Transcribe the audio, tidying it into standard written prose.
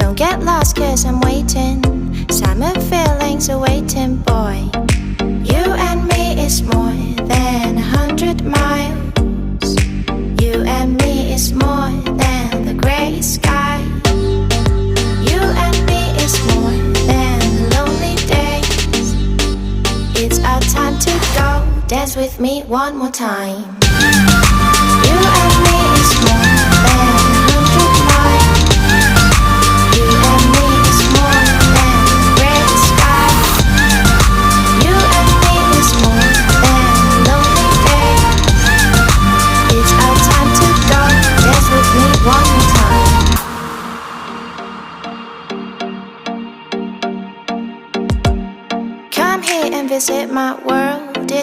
Don't get lost cause I'm waiting. Summer feelings are waiting, boy. You and me is more than 100 miles. You and me is more than the gray sky. You and me is more than lonely days. It's our time to go. Dance with me one more time. You and me is more than 100 miles. You and me is more than gray sky. You and me is more than lonely days. It's our time to go. Dance with me one more time. Come here and visit my world.